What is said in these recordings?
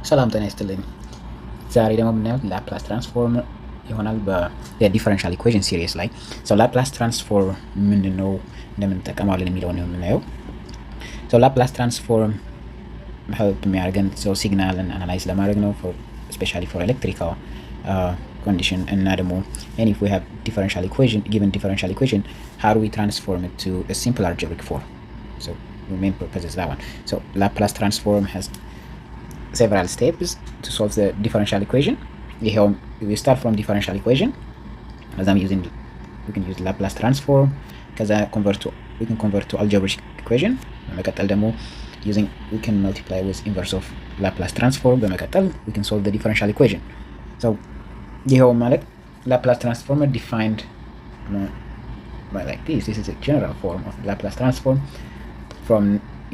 ሰላም ጤና ይስጥልኝ። ዛሬ ደግሞ የምናየው ላፕላስ ትራንስፎርም ይሆናል በዲፈረንሻል ኢኩዌሽን ሲሪስ ላይ። ላፕላስ ትራንስፎርም ምንድን ነው፣ እንደምንጠቀማለን የሚለውን ነው የምናየው። ላፕላስ ትራንስፎርም ሄልፕ የሚያደርገን ሲግናልን አናላይዝ ለማድረግ ነው፣ ስፔሻሊ ፎር ኤሌክትሪካል condition, እና ደግሞ and if we have differential equation, given differential equation, how do we transform it to a simple algebraic form? So the main purpose is that one. So Laplace transform has several steps to solve the differential equation. We start from differential equation, as I'm using, we can use Laplace transform because we can convert to algebraic equation. በመቀጠል ደግሞ using, we can multiply with inverse of Laplace transform. በመቀጠል we can solve the differential equation. So ይኸው ማለት Laplace transform defined by like this. This is a general form of Laplace transform from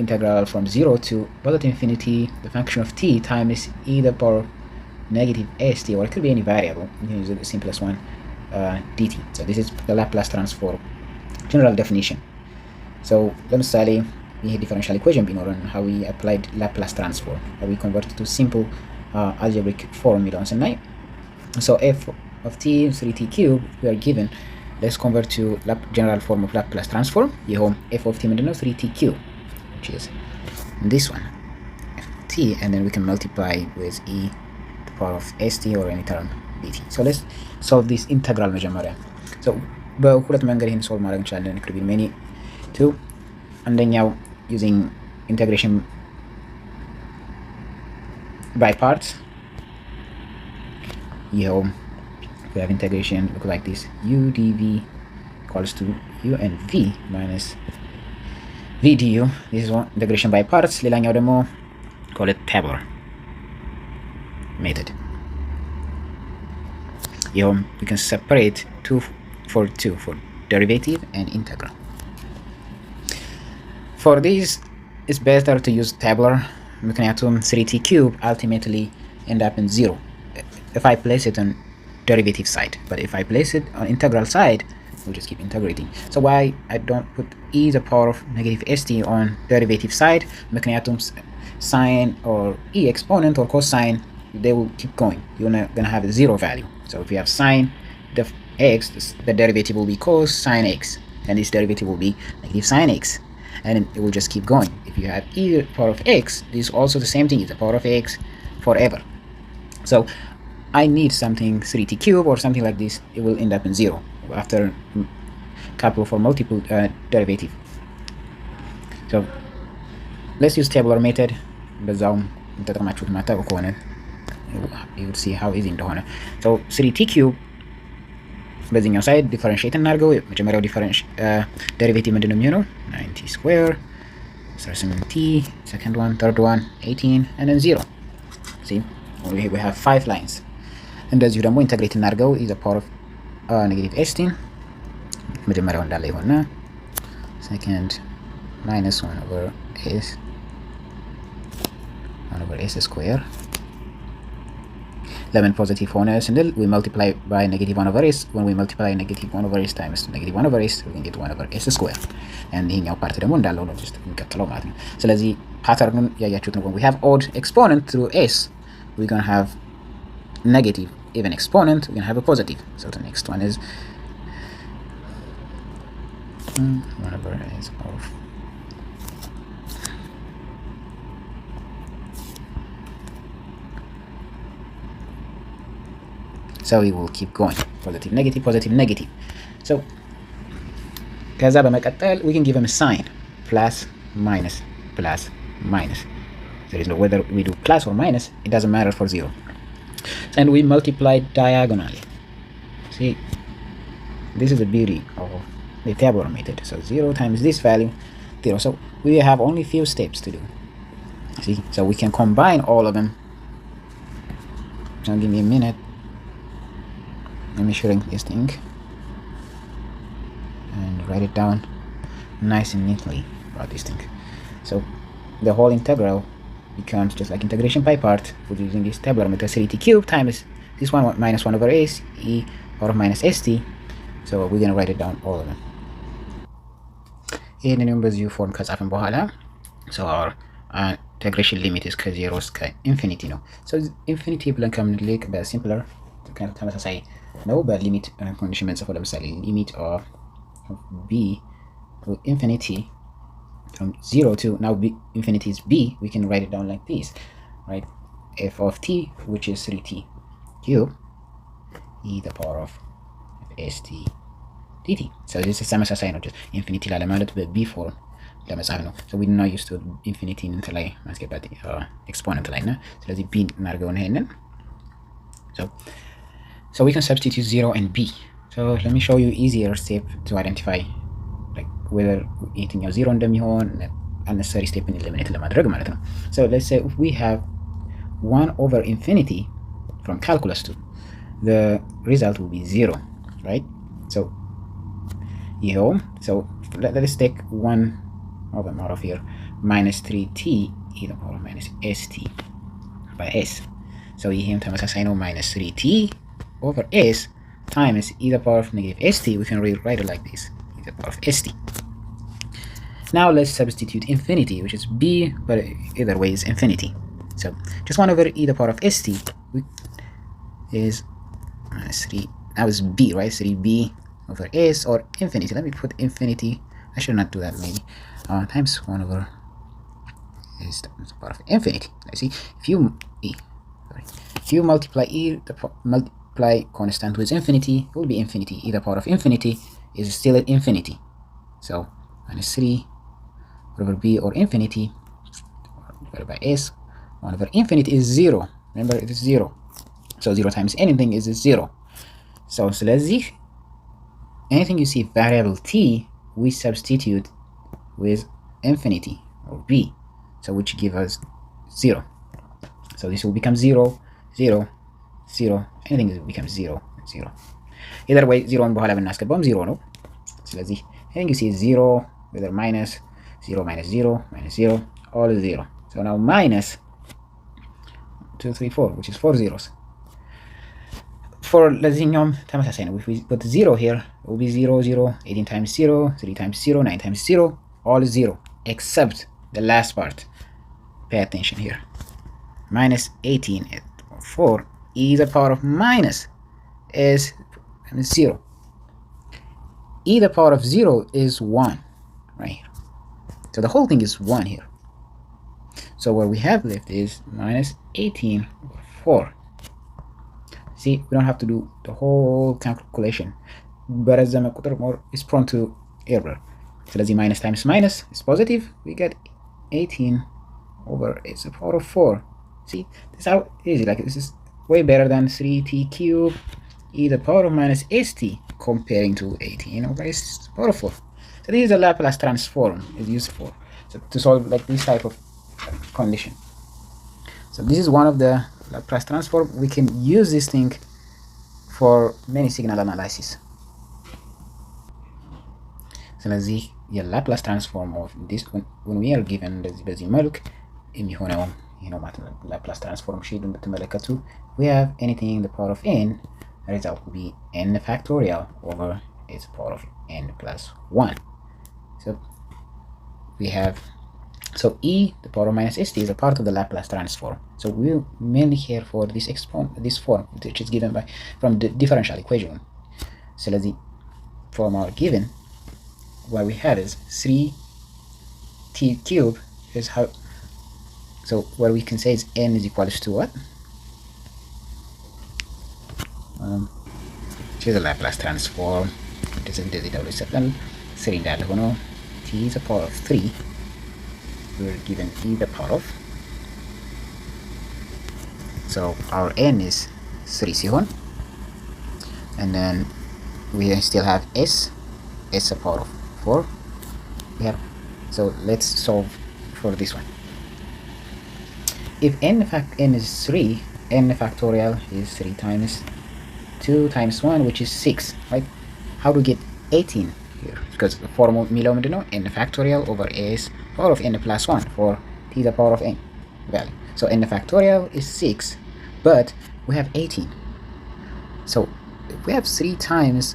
integral from 0 to positive infinity the function of t times e to the power negative st, or it could be any variable. You can use the simplest one, dt. So this is the Laplace transform general definition. So ለምሳሌ ይሄ differential equation ቢኖረን how we applied Laplace transform, how we converted to simple algebraic form የሚለውን ስናይ, so f of t 3t cube we are given. Let's convert to general form of Laplace transform. ይኸውም f of t ምንድነው? 3t cube, which is this one, f of t, and then we can multiply with e to the power of st or any term dt. So let's solve this integral መጀመሪያ. So በሁለት መንገድ ይህን ሶልቭ ማድረግ እንችላለን. it could be many two. አንደኛው using integration by parts. ይኸውም we have integration look like this: u dv equals to u and v minus v du. This is one integration by parts. ሌላኛው ደግሞ call it tabular method. ይኸውም we can separate 2 for derivative and integral. For this it's better to use tabular ምክንያቱም 3t cube ultimately end up in 0 if I place it on derivative side, but if I place it on integral side, we'll just keep integrating. So why I don't put e to the power of negative st on derivative side? ምክንያቱም sine or e exponent or cosine, they will keep going. You're not gonna have a zero value. So if you have sine the x, the derivative will be cos sine x, and this derivative will be negative sine x, and it will just keep going. If you have e to the power of x, this is also the same thing, is the power of x forever. So I need something 3t cube or something like this. It will end up in 0 after couple for multiple derivative. So let's use tabular method. በዛውም ተጠቅማችሁት ማታውቁ ከሆነ you would see how easy እንደሆነ. So 3t cube በዚህኛው ሳይድ ዲፈረንሺየት እናድርገው. መጀመሪያው ዴሪቬቲቭ ምንድነው የሚሆነው? 90 square 8t, second one, third one 18, and then 0. See, we have 5 lines. እንደዚሁ ደግሞ ኢንተግሬት እናድርገው is the power of negative st. መጀመሪያው እንዳለ ይሆንና second minus 1 over s square. ለምን ፖዚቲቭ ሆነ ስንል we multiply by negative 1 over s. when we multiply negative 1 over s times negative 1 over s, we can get 1 over s square. and ይሄኛው ፓርት ደግሞ እንዳለው ነው just የሚቀጥለው ማለት ነው። ስለዚህ ፓተርኑን ያያችሁት ነው። when we have odd exponent through s, we're going to have negative even exponent, we can have a positive. So the next one is 1 over s of so we will keep going positive negative positive negative. So ከዛ በመቀጠል we can give them a sign plus minus plus minus. There is no whether we do plus or minus, it doesn't matter for 0. And we multiply diagonally. See, this is the beauty of the tabular method. So 0 times this value 0. So we have only few steps to do. See, so we can combine all of them. Now give me a minute. Let me shrink this thing and write it down nice and neatly about this thing. So the whole integral becomes just like integration by part. We're using this tabular method 3t cube times this one minus 1 over s e power of minus st. So we're going to write it down all of them. ይህንንም በዚሁ ፎርም ከጻፍን በኋላ so our ኢንቴግሬሽን ሊሚት ከ0 እስከ ኢንፊኒቲ ነው። ኢንፊኒቲ ብለን ከምንልክ በሲምፕለር ተመሳሳይ ነው። በሊሚት ኮንዲሽን ብንጽፈው ለምሳሌ ሊሚት ኦፍ b to infinity from 0 to now b infinity is b, we can write it down like this, right? F of t, which is 3t cube e the power of st dt. So this is ተመሳሳይ ነው። just infinity ላለማለት በb ፎርም ለመጻፍ ነው። so we do not use to infinity እንትን ላይ ማስገባት exponent ላይ ነው። ስለዚህ b እናድርገው ነው ይሄንን። so we can substitute 0 and b. so let me show you easier step to identify like whether የትኛው 0 እንደሚሆን unnecessary step eliminate ለማድረግ ማለት ነው። so let's say if we have 1 over infinity from calculus 2, the result will be 0, right? so let's take 1 of them out of here, minus 3t e the power of minus st by s. so ይሄም ተመሳሳይ ነው። minus 3t over s times e the power of negative st. we can rewrite it like this, e the power of st. now let's substitute infinity, which is b, but either way is infinity. so just 1 over e the power of st is minus 3. that was b, right? 3b over s, or infinity. Let me put infinity. I should not do that, maybe. Times 1 over is the power of infinity. Let's see. If you multiply multiply constant with infinity, it will be infinity. E the power of infinity is still at infinity. so minus 3 over b, or infinity divided by s. 1 over infinity is 0. Remember, it is 0. so 0 times anything is 0. so ስለዚህ anything you see variable t, we substitute with infinity or b, so which give us 0. so this will become 0, 0, 0. anything becomes 0, 0. either way 0 በኋላ ብናስገባውም 0 ነው። ስለዚህ anything you see is 0, whether minus 0, minus 0, minus 0, all is 0. so now minus 2, 3, 4, which is 4 zeros. for ለዚህኛውም ተመሳሳይ ነው። if we put 0 here, it will be 0, 0, 18 times 0, 3 times 0, 9 times 0, all is 0 except the last part. pay attention here. minus 18 at 4 e the power of minus is 0. e the power of 0 is 1 right here. so the whole thing is 1 here. so what we have left is minus 18 over 4. see, we don't have to do the whole calculation, but as the ቁጥር more is prone to error. ስለዚህ minus times minus is positive. we get 18 over it's the power of 4. see, this is how easy, like this is way better than 3t cube e the power of minus st comparing to 18 over s to the power of 4. so this is a Laplace transform is used for, so to solve like this type of condition. so this is one of the Laplace transform. we can use this thing for many signal analysis. ስለዚህ የላፕላስ ትራንስፎርም of this when we are given በዚህ መልክ የሚሆነው ይሄ ነው ማለት ነው። ላፕላስ ትራንስፎርም ሺት ብትመለከቱ we have anything in the power of n, the result will be n factorial over its power of n plus 1. so we have e the power of minus st is a part of the Laplace transform. so we'll mainly care for this form, which is given by from the differential equation. ስለዚህ from our given, what we have is 3t cube is how, so what we can say is n is equals to what? which is a Laplace transform. it is እንደዚህ ተብሎ ይሰጣል። 3 እንዳለ ሆኖ t is the power of 3, we're given e the power of, so our n is 3 ሲሆን, and then we still have s the power of 4 we have. so let's solve for this one. if n is 3, n factorial is 3 times 2 times 1, which is 6, right? how to get 18 here? because the formula የሚለው ምንድነው? n factorial over s power of n plus 1 for t the power of n value. so n factorial is 6, but we have 18. so if we have 3 times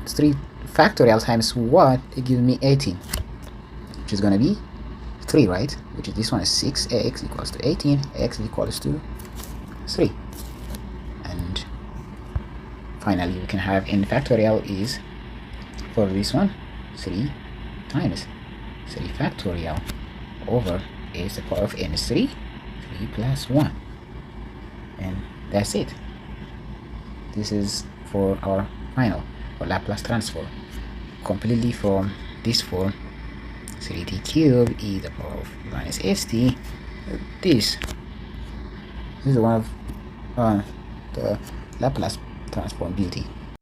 3 factorial times what, it gives me 18, which is going to be 3, right? Which is this one is 6x equals to 18, x equals to 3. And finally, we can have n factorial is, for this one, 3 times 3 factorial over a to the power of n is 3 plus 1. And that's it. This is for our final, or Laplace transform, completely from this form, 3t cubed e to the power of minus st. This is one of the Laplace transform beauty.